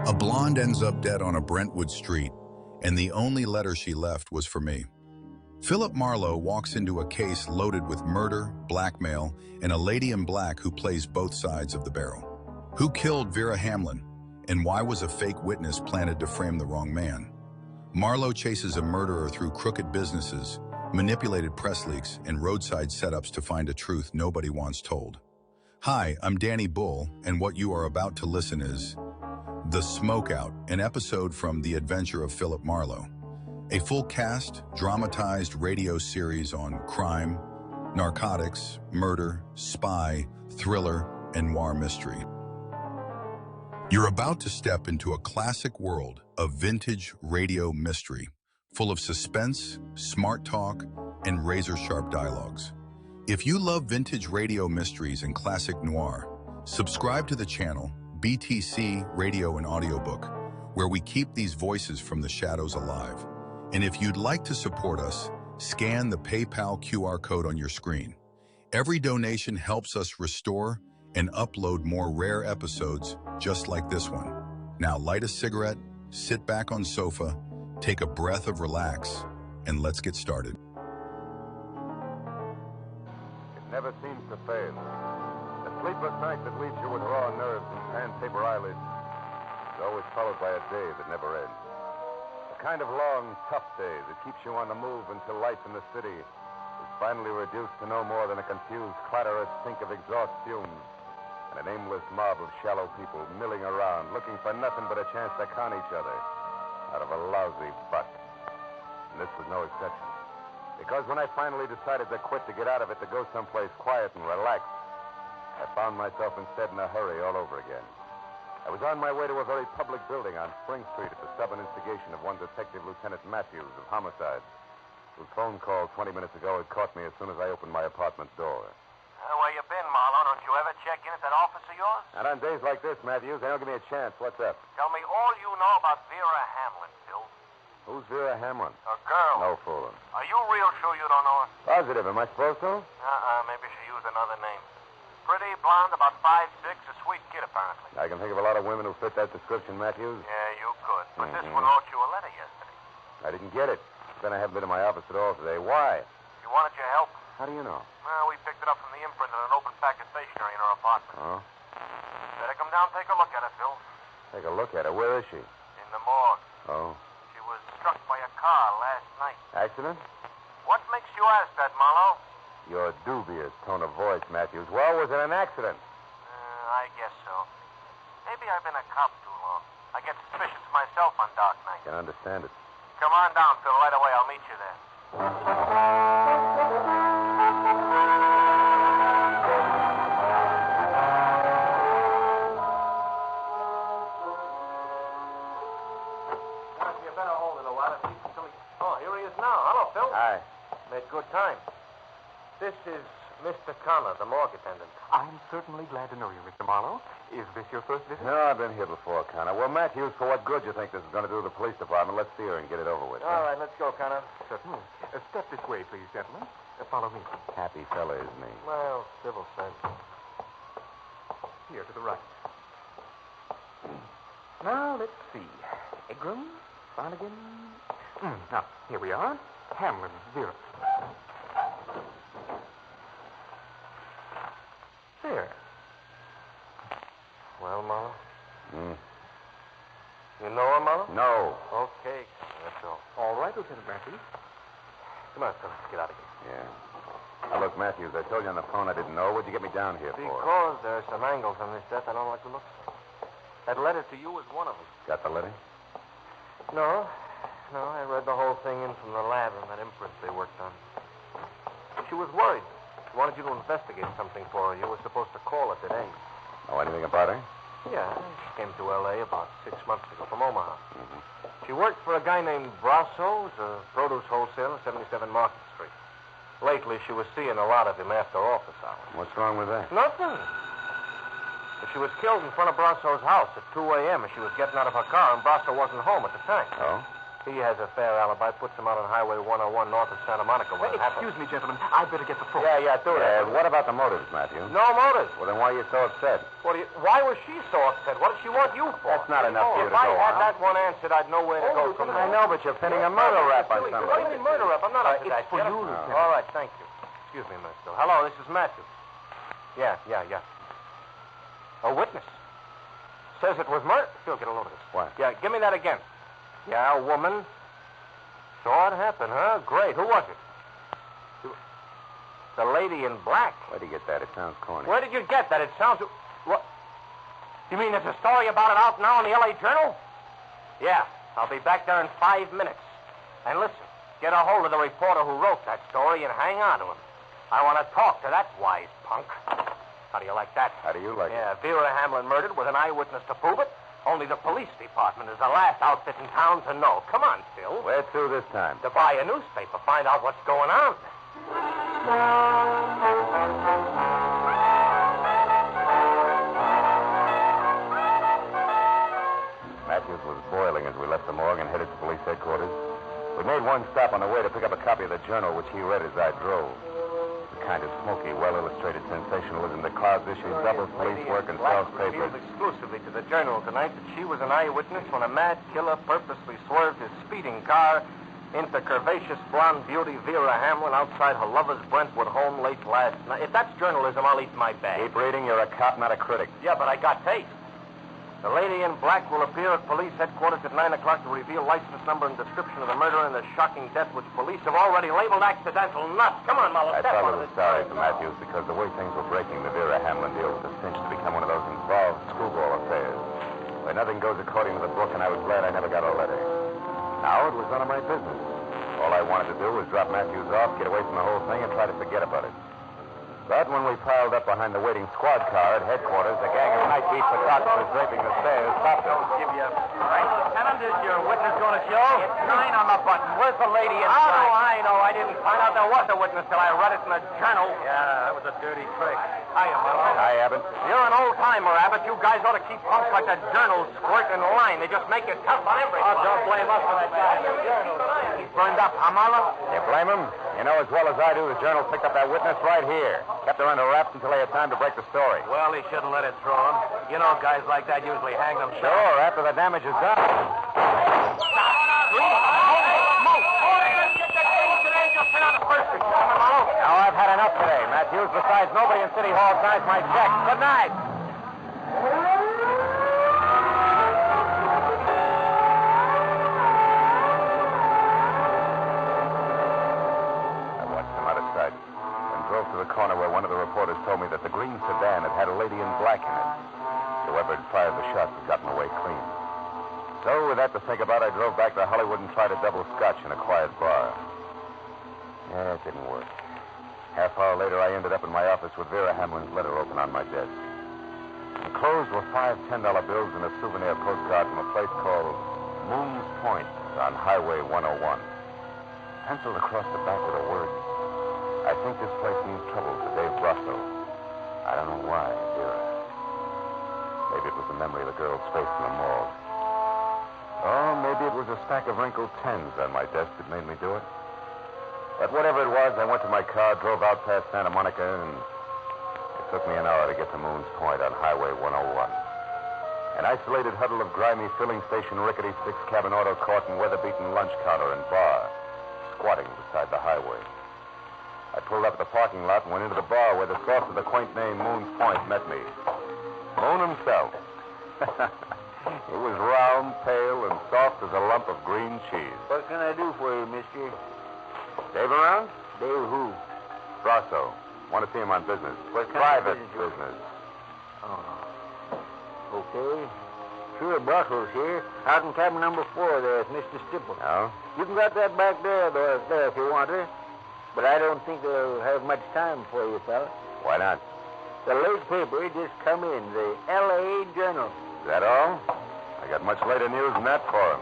A blonde ends up dead on a Brentwood street, and the only letter she left was for me. Philip Marlowe walks into a case loaded with murder, blackmail, and a lady in black who plays both sides of the barrel. Who killed Vera Hamlin, and why was a fake witness planted to frame the wrong man? Marlowe chases a murderer through crooked businesses, manipulated press leaks, and roadside setups to find a truth nobody wants told. Hi, I'm Danny Bull, and what you are about to listen is The Smokeout, an episode from The Adventure of Philip Marlowe. A full cast, dramatized radio series on crime, narcotics, murder, spy, thriller, and noir mystery. You're about to step into a classic world of vintage radio mystery, full of suspense, smart talk, and razor-sharp dialogues. If you love vintage radio mysteries and classic noir, subscribe to the channel BTC Radio and Audiobook, where we keep these voices from the shadows alive. And if you'd like to support us, scan the PayPal QR code on your screen. Every donation helps us restore and upload more rare episodes just like this one. Now light a cigarette, sit back on sofa, take a breath of relax, and let's get started. It never seems to fail. A sleepless night that leaves you with raw nerves and sandpaper eyelids is always followed by a day that never ends. A kind of long, tough day that keeps you on the move until life in the city is finally reduced to no more than a confused, clatterous stink of exhaust fumes and an aimless mob of shallow people milling around, looking for nothing but a chance to con each other out of a lousy butt. And this was no exception. Because when I finally decided to quit, to get out of it, to go someplace quiet and relaxed, I found myself instead in a hurry all over again. I was on my way to a very public building on Spring Street at the stubborn instigation of one Detective Lieutenant Matthews of Homicide, whose phone call 20 minutes ago had caught me as soon as I opened my apartment door. Where you been, Marlowe? Don't you ever check in at that office of yours? And on days like this, Matthews, they don't give me a chance. What's up? Tell me all you know about Vera Hamlin, Phil. Who's Vera Hamlin? A girl. No fooling. Are you real sure you don't know her? Positive. Am I supposed to? Maybe she used another name. Pretty, blonde, about 5'6", a sweet kid, apparently. I can think of a lot of women who fit that description, Matthews. Yeah, you could. But this one wrote you a letter yesterday. I didn't get it. Then I haven't been in my office at all today. Why? She wanted your help. How do you know? Well, we picked it up from the imprint in an open pack of stationery in her apartment. Oh? Better come down and take a look at her, Phil. Take a look at her. Where is she? In the morgue. Oh. She was struck by a car last night. Accident? What makes you ask that, Marlowe? Your dubious tone of voice, Matthews. Well, was it an accident? I guess so. Maybe I've been a cop too long. I get suspicious myself on dark nights. Can understand it. Come on down, Phil. Right away. I'll meet you there. You better hold it a while. Oh, here he is now. Hello, Phil. Hi. Made good time. This is Mr. Connor, the morgue attendant. I'm certainly glad to know you, Mr. Marlowe. Is this your first visit? No, I've been here before, Connor. Well, Matthews, for what good do you think this is going to do to the police department? Let's see her and get it over with. All right, let's go, Connor. Certainly. Step this way, please, gentlemen. Follow me. Happy fella, isn't he? Well, civil sense. Here, to the right. Now, let's see. Egram, Flanagan. Now, here we are. Hamlin, Vera. There. Well, Marlowe? You know her, Marlowe? No. Okay, that's all. All right, Lieutenant Matthews. Come on, Phil. Let's get out of here. Yeah. Now, look, Matthews, I told you on the phone I didn't know. What'd you get me down here for? Because there are some angles on this death I don't like to look at. That letter to you was one of them. Got the letter? No, I read the whole thing in from the lab and that imprint they worked on. She was worried. She wanted you to investigate something for her. You were supposed to call her today. Know anything about her? Yeah, she came to L.A. about 6 months ago from Omaha. Mm-hmm. She worked for a guy named Brasso, a produce wholesaler, 77 Market Street. Lately, she was seeing a lot of him after office hours. What's wrong with that? Nothing. But she was killed in front of Brasso's house at 2 a.m. and she was getting out of her car, and Brasso wasn't home at the time. Oh? He has a fair alibi. Puts him out on Highway 101 north of Santa Monica when it happened. Excuse me, gentlemen. I'd better get the phone. Yeah, do that. What about the motives, Matthew? No motives. Well, then why are you so upset? Why was she so upset? What did she want you for? That's not enough for you to If I go had on. that one answered, I'd know where to go from there. I know, but you're pinning a murder rap on somebody. What do you mean murder rap? I'm not up to that. It's for you, Lieutenant. All right, thank you. Excuse me a minute, Bill. Hello, this is Matthew. Yeah. A witness. Says it was murder. Phil, get a load of this. What? Yeah, give me that again. Yeah, a woman. Saw it happen, huh? Great. Who was it? The lady in black. Where'd you get that? It sounds corny. Where did you get that? It sounds... What? You mean there's a story about it out now in the L.A. Journal? Yeah, I'll be back there in 5 minutes. And listen, get a hold of the reporter who wrote that story and hang on to him. I want to talk to that wise punk. How do you like that? How do you like it? Yeah, Vera Hamlin murdered with an eyewitness to prove it. Only the police department is the last outfit in town to know. Come on, Phil. Where to this time? To buy a newspaper, find out what's going on. Matthews was boiling as we left the morgue and headed to police headquarters. We made one stop on the way to pick up a copy of the Journal, which he read as I drove. The kind of smoky, well-illustrated sensationalism that clouds issues, doubles police work, and sells papers. Revealed exclusively to the Journal tonight that she was an eyewitness when a mad killer purposely swerved his speeding car into curvaceous blonde beauty Vera Hamlin outside her lover's Brentwood home late last night. If that's journalism, I'll eat my bag. Keep reading. You're a cop, not a critic. Yeah, but I got taste. The lady in black will appear at police headquarters at 9 o'clock to reveal license number and description of the murder and the shocking death which police have already labeled accidental. Nuts. Come on, Marlowe. I felt a little sorry for Matthews because the way things were breaking, the Vera Hamlin deal was a cinch to become one of those involved screwball affairs where nothing goes according to the book, and I was glad I never got a letter. Now it was none of my business. All I wanted to do was drop Matthews off, get away from the whole thing, and try to forget about it. But when we piled up behind the waiting squad car at headquarters, a gang of night-beat photographers draping the stairs stopped us. Give you a right, Lieutenant. Is your witness going to show? It's 9 on the button. Where's the lady in Oh, black? I know. I didn't find out there was a witness till I read it in the Journal. Yeah, that was a dirty trick. Hiya, Marlowe. Hi, Abbott. You're an old-timer, Abbott. You guys ought to keep punks like the Journal squirt in line. They just make it tough on everyone. Oh, don't blame us for that guy. He's burned up, huh, Marlowe? You blame him? You know as well as I do, the Journal picked up that witness right here. Kept her under wraps until they had time to break the story. Well, he shouldn't let it throw him. You know, guys like that usually hang themselves. Sure, after the damage is done. Now, I've had enough today, Matthews. Besides, nobody in City Hall signs my check. Good night. I watched him out of sight and drove to the corner where one of the reporters told me that the green sedan had had a lady in black in it. Whoever had fired the shots had gotten away clean. So, with that to think about, I drove back to Hollywood and tried a double scotch in a quiet bar. Yeah, it didn't work. Half hour later, I ended up in my office with Vera Hamlin's letter open on my desk. Enclosed were 5 $10 bills and a souvenir postcard from a place called Moon's Point on Highway 101. Penciled across the back with a word, I think this place means trouble to Dave Brasso. I don't know why, Vera. Maybe it was the memory of the girl's face in the morgue. Or maybe it was a stack of wrinkled tens on my desk that made me do it. But whatever it was, I went to my car, drove out past Santa Monica, and it took me an hour to get to Moon's Point on Highway 101. An isolated huddle of grimy filling station, rickety six-cabin auto court, and weather-beaten lunch counter and bar, squatting beside the highway. I pulled up at the parking lot and went into the bar where the source of the quaint name Moon's Point met me. Moon himself. He was round, pale, and soft as a lump of green cheese. What can I do for you, mister? Dave around? Dave who? Brasso. Want to see him on business. What kind of Private business? business. Oh. Okay. Sure, Brasso's here. Out in cabin number 4 there with Mr. Stipple. No? You can got that back there, Doris, there if you want her. But I don't think they'll have much time for you, fella. Why not? The late paper just come in, the L.A. Journal. Is that all? I got much later news than that for him.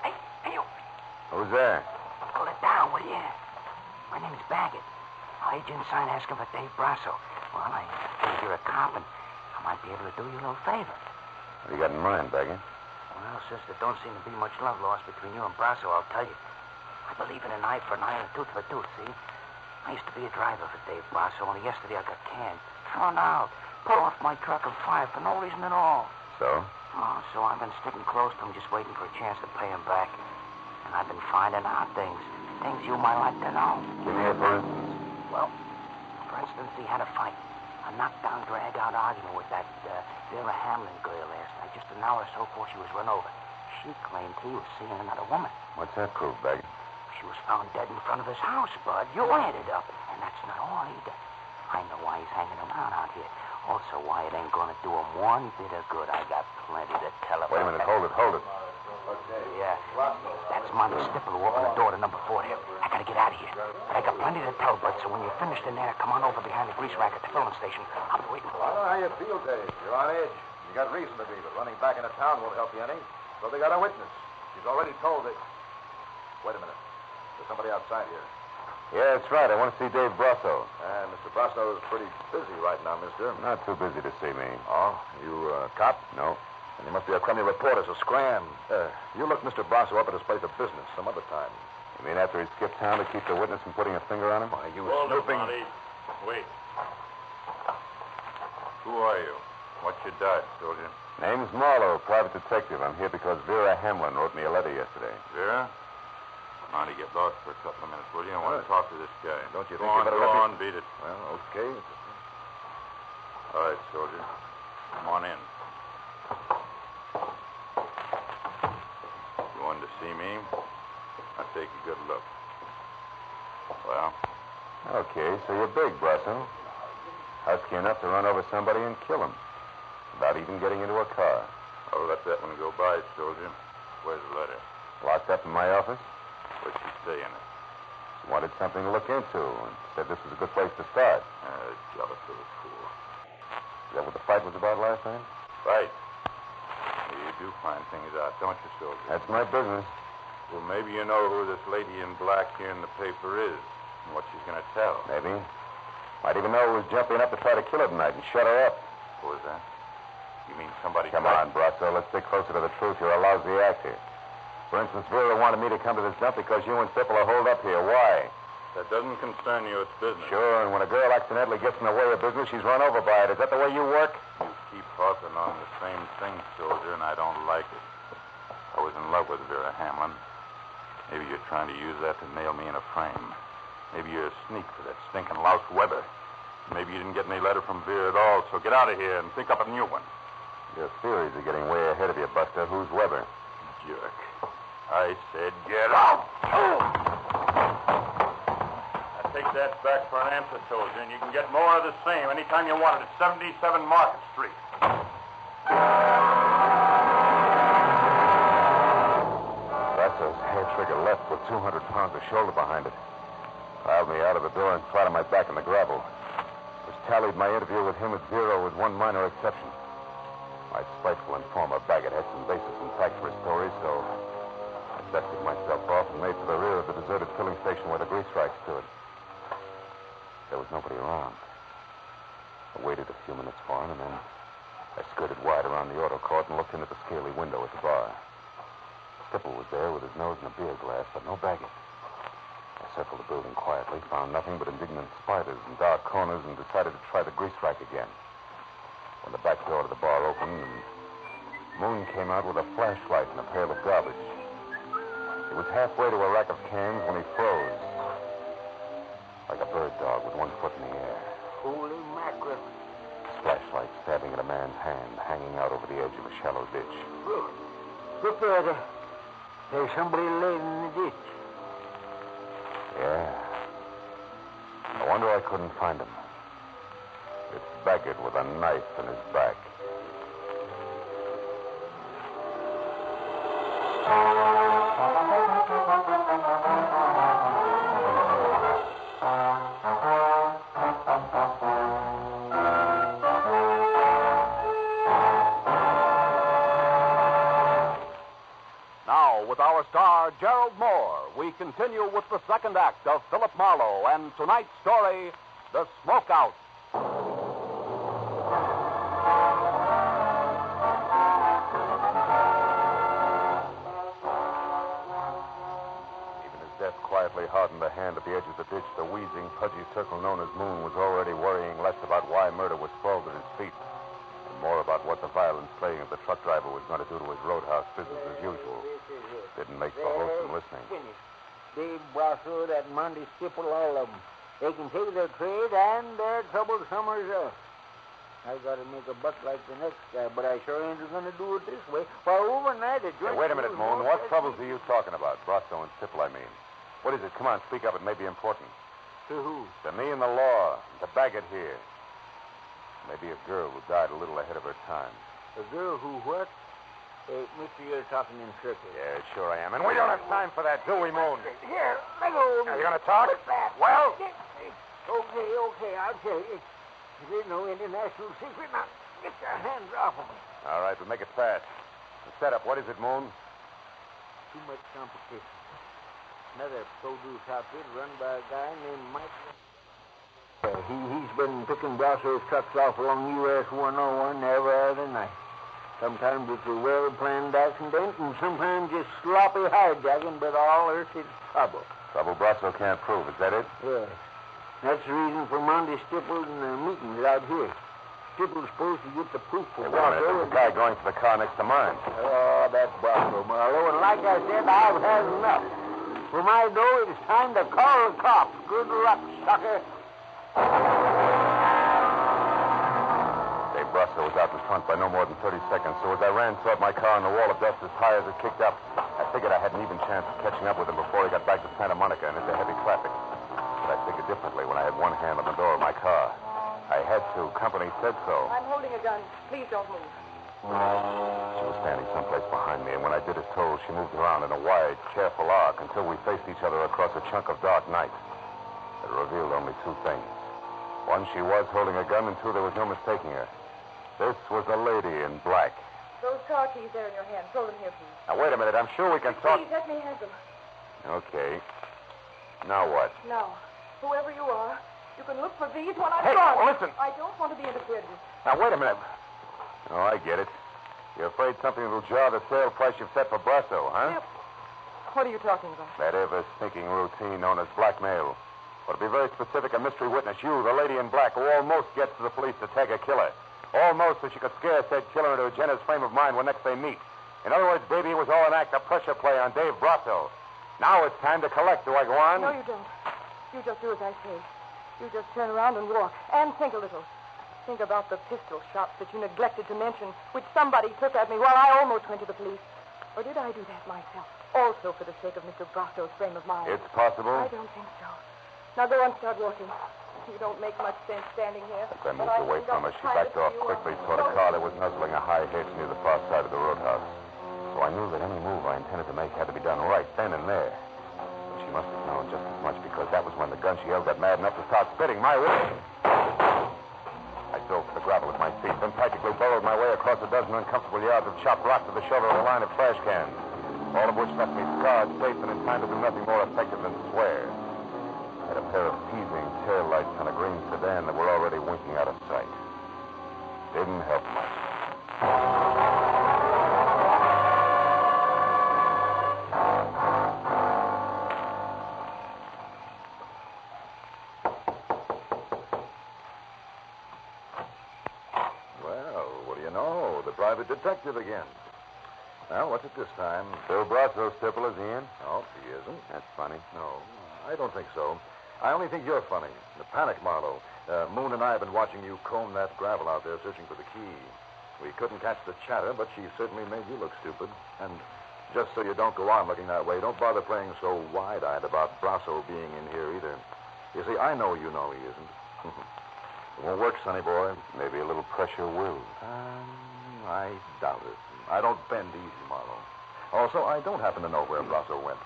Hey, you. Who's there? Pull it down, will you? My name's Baggett. Agent sign asking for Dave Brasso. Well, I think you're a cop, and I might be able to do you a little favor. What do you got in mind, Baggy? Well, since there don't seem to be much love lost between you and Brasso, I'll tell you. I believe in an eye for an eye and a tooth for a tooth, see? I used to be a driver for Dave Brasso, only yesterday I got canned. Thrown out. Put off my truck and fired for no reason at all. So? Oh, so I've been sticking close to him, just waiting for a chance to pay him back. And I've been finding out things you might like to know. Give me a for instance. Well, for instance, he had a fight. A knockdown, drag-out argument with that Vera Hamlin girl last night, just an hour or so before she was run over. She claimed he was seeing another woman. What's that prove, Baggy? She was found dead in front of his house, Bud. You added up. And that's not all either. I know why he's hanging around out here. Also, why it ain't going to do him one bit of good. I got plenty to tell him. Wait a minute. Hold it. Okay. Yeah. That's Monty Stipple who opened the door to number 4 here. I got to get out of here. But I got plenty to tell, Bud, so when you're finished in there, come on over behind the grease rack at the filling station. I'll be waiting for I you. don't know how you feel, Dave. You're on edge. You got reason to be, but running back into town won't help you any. So they got a witness. She's already told it. Wait a minute. There's somebody outside here. Yeah, that's right. I want to see Dave Brasso. And Mr. Brasso is pretty busy right now, mister. Not too busy to see me. Oh, you cop? No. And you must be a crummy reporter, so scram. You look Mr. Brasso up at his place of business some other time. You mean after he skipped town to keep the witness from putting a finger on him? Why, you Hold it, snooping... Monty. Wait. Who are you? What's your dice, soldier? Name's Marlowe, private detective. I'm here because Vera Hamlin wrote me a letter yesterday. Vera? Monty, get lost for a couple of minutes, will you? I want to talk to this guy. Don't you Go think you on, better go let me- on, beat it. Well, okay. All right, soldier. Come on in. You wanted to see me? Now take a good look. Well? Okay, so you're big, Brasso. Husky enough to run over somebody and kill him. Without even getting into a car. I'll let that one go by, soldier. Where's the letter? Locked up in my office. What'd she say in it? She wanted something to look into and said this was a good place to start. Jealous little fool. Is that what the fight was about last night? Right. You do find things out, don't you, soldier? That's my business. Well, maybe you know who this lady in black here in the paper is and what she's going to tell. Maybe. Might even know who was jumping up to try to kill her tonight and shut her up. Who is that? You mean somebody... Come on, Brasso. Let's stick closer to the truth. You're a lousy actor. For instance, Vera wanted me to come to this dump because you and Stipple are holed up here. Why? That doesn't concern you. It's business. Sure, and when a girl accidentally gets in the way of business, she's run over by it. Is that the way you work? You keep harping on the same thing, soldier, and I don't like it. I was in love with Vera Hamlin. Maybe you're trying to use that to nail me in a frame. Maybe you're a sneak for that stinking louse Weber. Maybe you didn't get any letter from Vera at all, so get out of here and think up a new one. Your theories are getting way ahead of you, Buster. Who's Weber? Jerk. I said get out. Now take that back for an answer, soldier, and you can get more of the same anytime you want it at 77 Market Street. Brasso's hair trigger left with 200 pounds of shoulder behind it. Piled me out of the door and flat on my back in the gravel. Which tallied my interview with him at 0 with one minor exception. My spiteful informer, Baggett, had some basis intact for his story, so I dusted myself off and made for the rear of the deserted filling station where the grease rack stood. There was nobody around. I waited a few minutes for him, and then I skirted wide around the auto court and looked in at the scaly window at the bar. Stipple was there with his nose in a beer glass, but no Baggett. I circled the building quietly, found nothing but indignant spiders and dark corners, and decided to try the grease rack again. When the back door to the bar opened, and Moon came out with a flashlight and a pail of garbage. He was halfway to a rack of cans when he froze. Like a bird dog with one foot in the air. Holy mackerel. His flashlight stabbing at a man's hand, hanging out over the edge of a shallow ditch. Look there. There's somebody laying in the ditch. Yeah. No wonder I couldn't find him. It's Baggett with a knife in his back. Now, with our star, Gerald Mohr, we continue with the second act of Philip Marlowe and tonight's story, The Smokeout. Even as death quietly hardened the hand at the edge of the ditch, the wheezing, pudgy circle known as Moon was already worrying less about why murder was sprawled at his feet and more about what the violent slaying of the truck driver was going to do to his roadhouse business as usual. Didn't make for wholesome listening. Dave Brasso, that Monday stipple, all of them. They can take their trade and their trouble somewhere else. I got to make a buck like the next guy, but I sure ain't going to do it this way. Why, overnight a joint... Hey, wait a minute, Moon. What troubles are you talking about? Brasso and Stipple, I mean. What is it? Come on, speak up. It may be important. To who? To me and the law. To Baggett here. Maybe a girl who died a little ahead of her time. A girl who what? Hey, mister, you're talking in circles. Yeah, sure I am. And we don't have time for that, do we, Moon? Here, let go. Are you going to talk? What's that? Well? Okay, I'll tell you. It ain't no international secret. Now, get your hands off of me. All right, we'll make it fast. The setup, what is it, Moon? Too much competition. Another produce outfit run by a guy named Mike. He's been picking Brasso's trucks off along US 101 every other night. Sometimes it's a well-planned accident, and sometimes just sloppy hijacking, but all earth is trouble. Trouble Brasso can't prove, is that it? Yeah. That's the reason for Monday Stipples and the meetings out here. Stipples supposed to get the proof for Hey, wait a minute. Brasso. There's a guy going for the car next to mine. Oh, that's Brasso, Marlowe. And like I said, I've had enough. For my dough, it's time to call the cops. Good luck, sucker. Dave Brasso was out in front by no more than 30 seconds, so as I ran toward my car and the wall of dust his tires had kicked up, I figured I had an even chance of catching up with him before he got back to Santa Monica and into heavy traffic. But I figured differently when I had one hand on the door of my car. I had to. Company said so. I'm holding a gun. Please don't move. She was standing someplace behind me, and when I did as told, she moved around in a wide, careful arc until we faced each other across a chunk of dark night. It revealed only two things. One, she was holding a gun, and two, there was no mistaking her. This was a lady in black. Those car keys there in your hand. Throw them here, please. Now, wait a minute. I'm sure we can talk... Please, let me have them. Okay. Now what? Now, whoever you are, you can look for these when I'm Hey, gone. listen. I don't want to be interfered with. Now, wait a minute. Oh, I get it. You're afraid something will jar the sale price you've set for Brasso, huh? Yep. What are you talking about? That ever-sneaking routine known as blackmail. Or to be very specific, a mystery witness, you, the lady in black, who almost gets to the police to tag a killer. Almost so she could scare said killer into a generous frame of mind when next they meet. In other words, baby, it was all an act of pressure play on Dave Brasso. Now it's time to collect. Do I go on? No, you don't. You just do as I say. You just turn around and walk. And think a little. Think about the pistol shots that you neglected to mention, which somebody took at me while I almost went to the police. Or did I do that myself? Also for the sake of Mr. Brasso's frame of mind. It's possible. I don't think so. Now go and start walking. You don't make much sense standing here. As I moved away from her, she backed off quickly toward a car that was nuzzling a high hedge near the far side of the roadhouse. So I knew that any move I intended to make had to be done right then and there. But she must have known just as much because that was when the gun she held got mad enough to start spitting my way. I dove for the gravel at my feet, then practically burrowed my way across a dozen uncomfortable yards of chopped rock to the shoulder of a line of trash cans, all of which left me scarred, safe, and in time to do nothing more effective than swear. I had a pair of teasing tail lights on a green sedan that were already winking out of sight. Didn't help much. Well, what do you know? The private detective again. Well, what's it this time? Bill Brasso, Stipple, is he in? No, he isn't. That's funny. No, I don't think so. I only think you're funny. The panic, Marlowe. Moon and I have been watching you comb that gravel out there searching for the key. We couldn't catch the chatter, but she certainly made you look stupid. And just so you don't go on looking that way, don't bother playing so wide-eyed about Brasso being in here either. You see, I know you know he isn't. It won't work, sonny boy. Maybe a little pressure will. I doubt it. I don't bend easy, Marlowe. Also, I don't happen to know where Brasso went.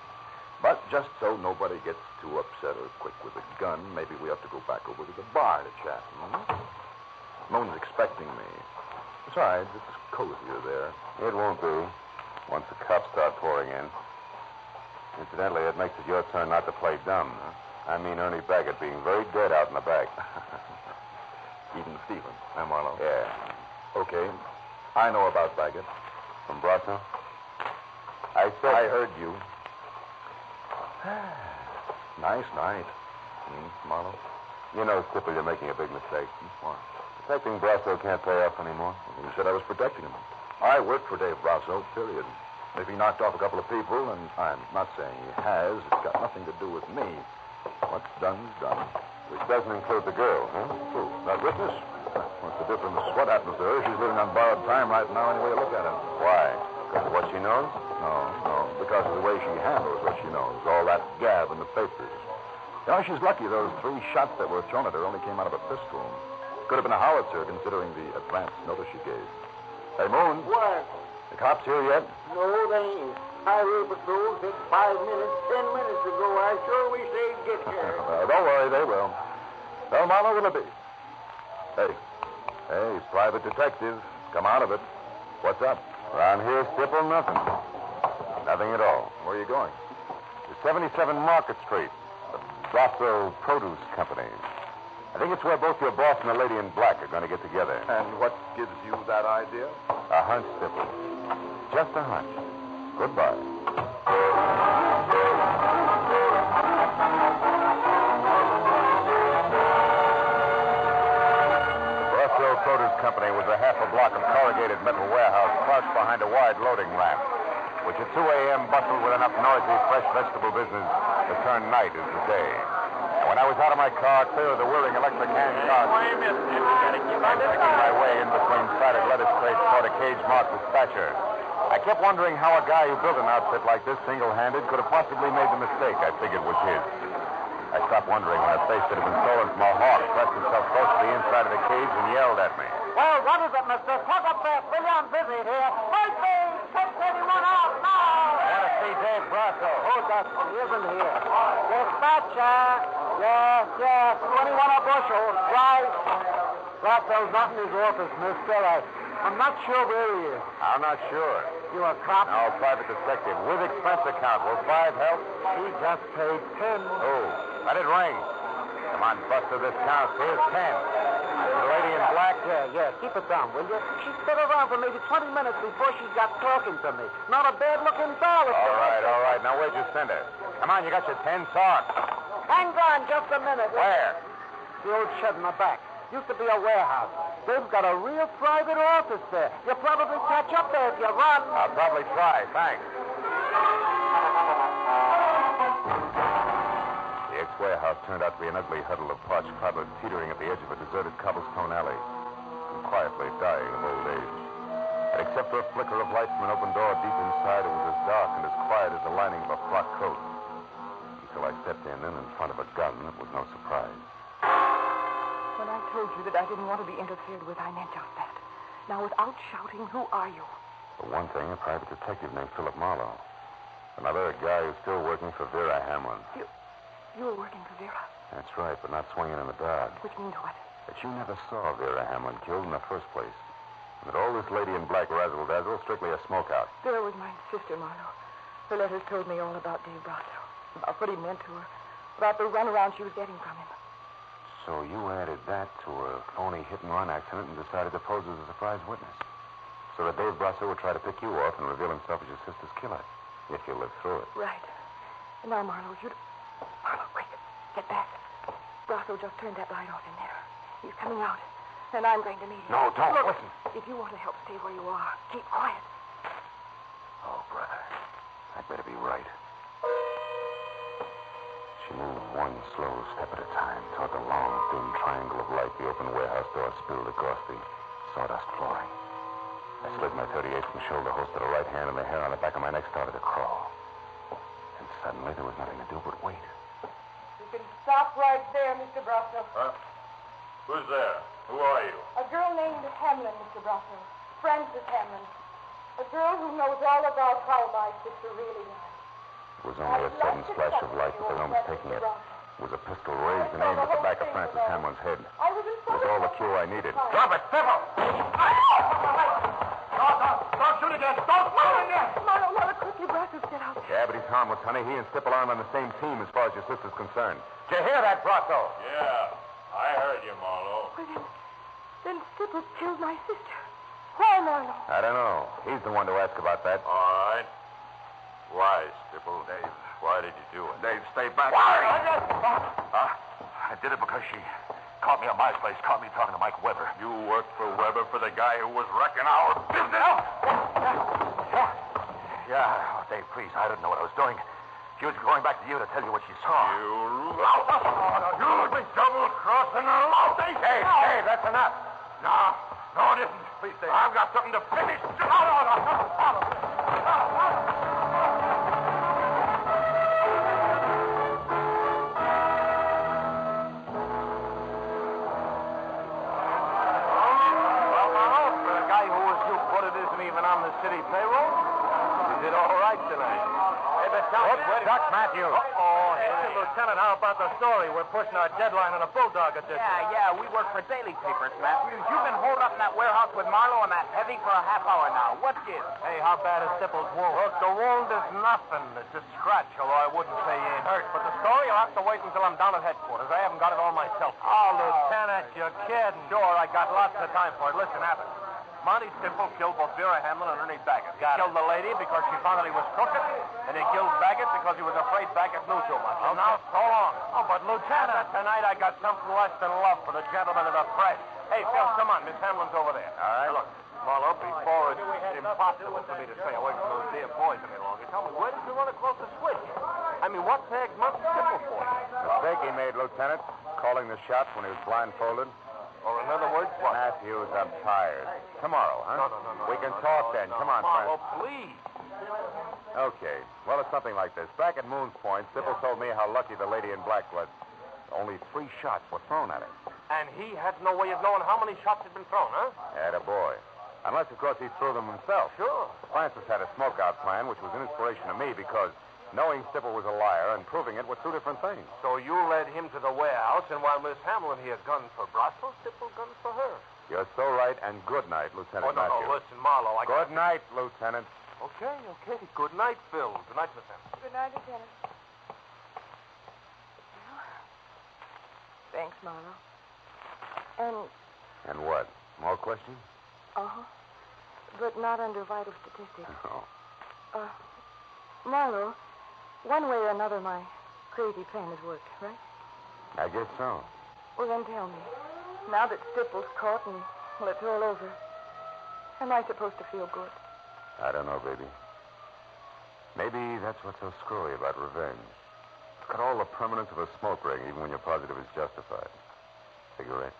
But just so nobody gets too upset or quick with a gun, maybe we have to go back over to the bar to chat. Moon's expecting me. Besides, it's cozier there. It won't be once the cops start pouring in. Incidentally, it makes it your turn not to play dumb. I mean Ernie Baggett being very dead out in the back. Even Stephen, huh, Marlowe? Yeah. Okay. I know about Baggett. From Brasso? I said... I heard you. Nice night. Marlowe? You know, Skipper, you're making a big mistake. Why? Protecting Brasso can't pay off anymore. You said I was protecting him. I worked for Dave Brasso, period. If he knocked off a couple of people, and I'm not saying he has, it's got nothing to do with me. What's done's done. Which doesn't include the girl, huh? Who? That witness? What's the difference? What happens to her? She's living on borrowed time right now, any way you look at it. Why? Because of what she knows? No. Because of the way she handles what she knows. All that gab in the papers. You know, she's lucky those 3 shots that were thrown at her only came out of a pistol. Could have been a howitzer, considering the advance notice she gave. Hey, Moon. What? The cops here yet? No, they ain't. Highway patrol took 5 minutes, 10 minutes ago. I sure wish they'd get here. Don't worry, they will. Well, Marlowe, will it be? Hey, private detective. Come out of it. What's up? Around here, Stipple, nothing. Nothing at all. Where are you going? To 77 Market Street, the Brasso Produce Company. I think it's where both your boss and the lady in black are going to get together. And what gives you that idea? A hunch, Stipple. Just a hunch. Goodbye. Produce Company was a half a block of corrugated metal warehouse crouched behind a wide loading ramp, which at 2 a.m. bustled with enough noisy, fresh vegetable business to turn night into day. And when I was out of my car, clear of the whirring electric hand cart, making my way in between sided lettuce crates toward a cage marked dispatcher, I kept wondering how a guy who built an outfit like this single-handed could have possibly made the mistake I figured was his. I stopped wondering when a face that had been stolen from a hawk pressed itself close to the inside of the cage and yelled at me. Well, what is it, mister? Talk up there. Billy, I'm busy here. Wait, please. Take 31 out now. I want to see Dave Brasso. Oh, that isn't here. Dispatcher. Yes. 21 a bushel. Right. Brasso's not in his office, mister. I'm not sure where he is. I'm not sure. You a cop? No, private detective. With expense account. Will 5 help? He just paid 10. Oh, let it ring. Come on, Buster, this counts. Here's 10. The lady in black? Yeah. Keep it down, will you? She stood around for maybe 20 minutes before she got talking to me. Not a bad-looking doll. All right. Now, where'd you send her? Come on, you got your 10 talk. Hang on just a minute. Where? The old shed in the back. Used to be a warehouse. They've got a real private office there. You'll probably catch up there if you run. I'll probably try. Thanks. The ex-warehouse turned out to be an ugly huddle of parched cobblers teetering at the edge of a deserted cobblestone alley, and quietly dying of old age. And except for a flicker of light from an open door deep inside, it was as dark and as quiet as the lining of a frock coat. Until I stepped in and in front of a gun, it was no surprise. When I told you that I didn't want to be interfered with, I meant just that. Now, without shouting, who are you? For one thing, a private detective named Philip Marlowe. Another, a guy who's still working for Vera Hamlin. You were working for Vera? That's right, but not swinging in the dark. Which means what? That you never saw Vera Hamlin killed in the first place. And that all this lady in black razzle-dazzle is strictly a smokeout. Vera was my sister, Marlowe. Her letters told me all about Dave Brasso, about what he meant to her, about the runaround she was getting from him. So you added that to a phony hit-and-run accident and decided to pose as a surprise witness. So that Dave Brasso would try to pick you off and reveal himself as your sister's killer, if you lived through it. Right. And now, Marlowe, Marlowe, quick. Get back. Brasso just turned that light off in there. He's coming out, and I'm going to meet him. No, don't. Look, Listen. If you want to help, stay where you are. Keep quiet. Oh, brother. I'd better be right. She moved one slow step at a time toward the long, thin triangle of light the open warehouse door spilled across the sawdust flooring. I slid my .38 from shoulder holster to right hand, and the hair on the back of my neck started to crawl. And suddenly there was nothing to do but wait. You can stop right there, Mr. Brasso. Who's there? Who are you? A girl named Hamlin, Mr. Brasso. Frances Hamlin. A girl who knows all about how my sister really died. It was only a sudden splash of light that the room was taking it. It was a pistol raised and aimed at the back of Frances Hamlin's head. It was all the cue I needed. Drop it, Stipple! Don't shoot again! Don't shoot again! Marlowe, quickly, Brasso's get out. Yeah, but he's harmless, honey. He and Stipple aren't on the same team as far as your sister's concerned. Did you hear that, Brasso? Yeah, I heard you, Marlowe. Well, then Stipple killed my sister. Why, Marlowe? I don't know. He's the one to ask about that. All right. Why, Stipple? Dave, why did you do it? Dave, stay back. Why? I did it because she caught me at my place, caught me talking to Mike Weber. You worked for Weber for the guy who was wrecking our business? Yeah, oh, Dave, please, I didn't know what I was doing. She was going back to you to tell you what she saw. You double-crossing lout. Hey, that's enough. No, it isn't. Please, Dave. I've got something to finish. Even on the city payroll? You did all right tonight. Hey, but tell me... Doc Matthews. Hey, Lieutenant, how about the story? We're pushing our deadline on a bulldog edition. Yeah, we work for daily papers, Matthews. You've been holed up in that warehouse with Marlowe and that heavy for a half hour now. What gives? Hey, how bad is Stipple's wound? Look, the wound is nothing. It's a scratch, although I wouldn't say he ain't hurt. But the story, you'll have to wait until I'm down at headquarters. I haven't got it all myself. Oh, Lieutenant, you're kidding. Sure, I got lots of time for it. Listen, Abbott. Monty Stipple killed both Vera Hamlin and Ernie Baggett. He killed the lady because she found that he was crooked, and he killed Baggett because he was afraid Baggett knew too much. And now, so long. Oh, but Lieutenant, tonight I got something less than love for the gentleman of the press. Hey, Phil, come on. Miss Hamlin's over there. All right. Look, Marlowe, before it's impossible for me to stay away from those dear boys any longer, tell me, where did you run across the switch? I mean, what tagged Monty Stipple for? Mistake he made, Lieutenant. Calling the shots when he was blindfolded. Or in other words, what? Matthews, I'm tired. Tomorrow, huh? No. We can talk then. Come on, Marlowe, friend. please. Okay. Well, it's something like this. Back at Moon's Point, Stipple told me how lucky the lady in black was. Only 3 shots were thrown at him. And he had no way of knowing how many shots had been thrown, huh? Attaboy. Unless, of course, he threw them himself. Sure. Francis had a smokeout plan, which was an inspiration to me because knowing Stipple was a liar and proving it were 2 different things. So you led him to the warehouse, and while Miss Hamlin here gunned for Brussels, Stipple gunned for her. You're so right, and good night, Lieutenant Matthews. No, listen, Marlowe, Good night, Lieutenant. Okay. Good night, Phil. Good night, Miss Hamlin. Good night, Lieutenant. Thanks, Marlowe. And what? More questions? Uh-huh. But not under vital statistics. Oh. Marlowe, one way or another, my crazy plan has worked, right? I guess so. Well, then tell me. Now that Stipple's caught and, well, it's all over, am I supposed to feel good? I don't know, baby. Maybe that's what's so screwy about revenge. It's got all the permanence of a smoke ring, even when you're positive it's justified. Cigarette?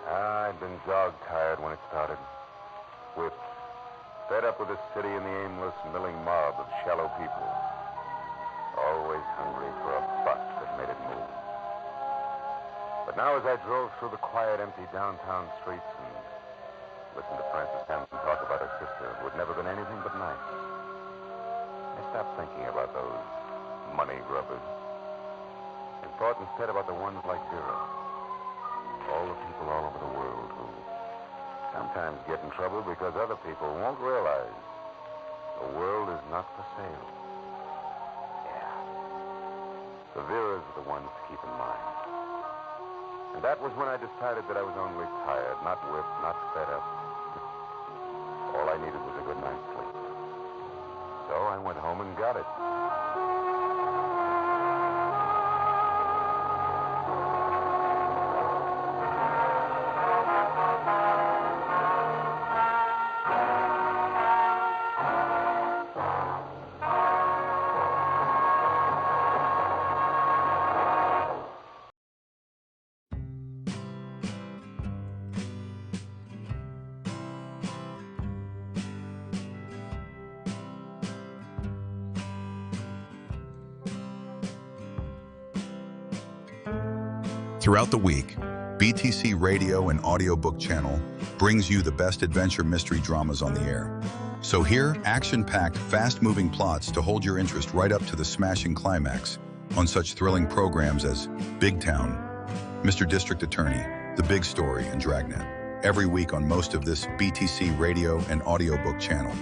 I'd been dog-tired when it started. Whipped. Fed up with the city and the aimless, milling mob of shallow people. Always hungry for a buck that made it move. But now as I drove through the quiet, empty downtown streets and listened to Frances Hampton talk about her sister, who had never been anything but nice, I stopped thinking about those money grubbers and thought instead about the ones like Vera. All the people all over the world who sometimes get in trouble because other people won't realize the world is not for sale. Yeah. The Veras are the ones to keep in mind. And that was when I decided that I was only tired, not whipped, not fed up. All I needed was a good night's sleep. So I went home and got it. Throughout the week, BTC Radio and Audiobook channel brings you the best adventure mystery dramas on the air. So hear action-packed, fast-moving plots to hold your interest right up to the smashing climax on such thrilling programs as Big Town, Mr. District Attorney, The Big Story, and Dragnet, every week on most of this BTC Radio and Audiobook channel.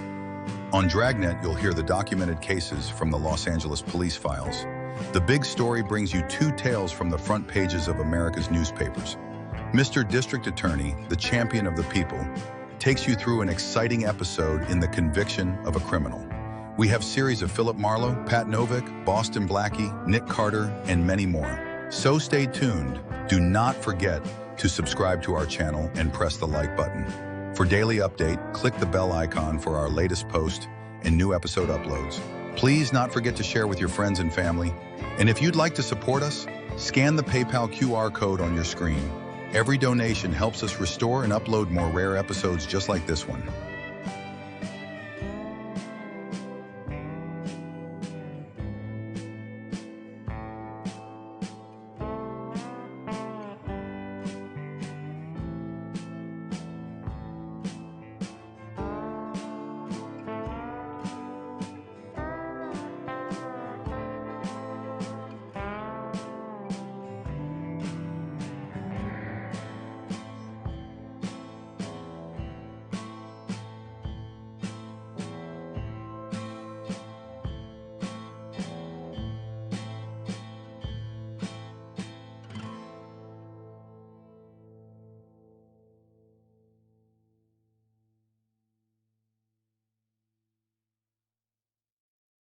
On Dragnet, you'll hear the documented cases from the Los Angeles police files. The Big Story brings you 2 tales from the front pages of America's newspapers. Mr. District Attorney, the champion of the people, takes you through an exciting episode in the conviction of a criminal. We have series of Philip Marlowe, Pat Novick, Boston Blackie, Nick Carter, and many more. So stay tuned. Do not forget to subscribe to our channel and press the like button. For daily update, click the bell icon for our latest post and new episode uploads. Please not forget to share with your friends and family. And if you'd like to support us, scan the PayPal QR code on your screen. Every donation helps us restore and upload more rare episodes just like this one.